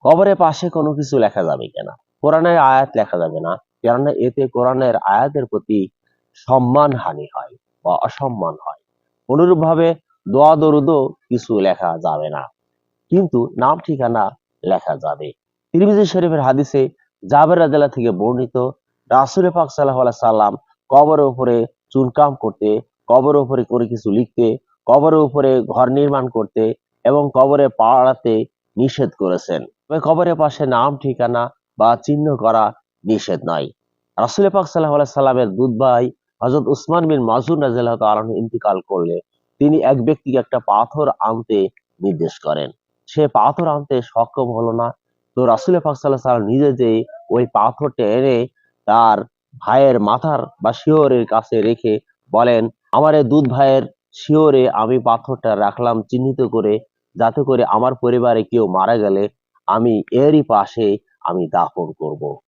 কবরের পাশে কোনো কিছু লেখা যাবে কিনা? কোরআনের আয়াত লেখা যাবে না, কেননা এতে কোরআনের আয়াতের প্রতি সম্মানহানি হয় বা অসম্মান হয়। অনুরূপভাবে দোয়া দরুদও কিছু লেখা যাবে না, কিন্তু নাম ঠিকানা লেখা যাবে। তিরমিজি শরীফের হাদিসে জাবের রাদিয়াল্লাহু থেকে বর্ণিত, রাসূল পাক সাল্লাল্লাহু আলাইহি সাল্লাম কবরের উপরে চুনকাম করতে, কবরের উপরে করে কিছু লিখতে, কবরের উপরে ঘর নির্মাণ করতে এবং কবরে পাড়াতে নিষেধ করেছেন। তবে কবরের পাশে নাম ঠিকানা বা চিহ্ন করা নিষেধ নয়। রাসূল পাক সাল্লাল্লাহু আলাইহি সাল্লামের দুধ ভাই হযরত উসমান বিন মাযউন রাদিয়াল্লাহু তাআলা আনহু ইন্তিকাল করলে তিনি এক ব্যক্তিকে একটা পাথর আনতে নির্দেশ করেন। সে পাথর আনতে সক্ষম হলো না। তো রাসূল পাক সাল্লাল্লাহু আলাইহি সাল্লাম নিজে যেয়ে ওই পাথরটা এনে তার ভাইয়ের মাথার বা শিয়রের কাছে রেখে বলেন, আমার এই দুধ ভাইয়ের শিয়রে আমি পাথরটা রাখলাম চিহ্নিত করে, যাতে করে আমার পরিবারে কেউ মারা গেলে আমি এরই পাশে আমি দাফন করব।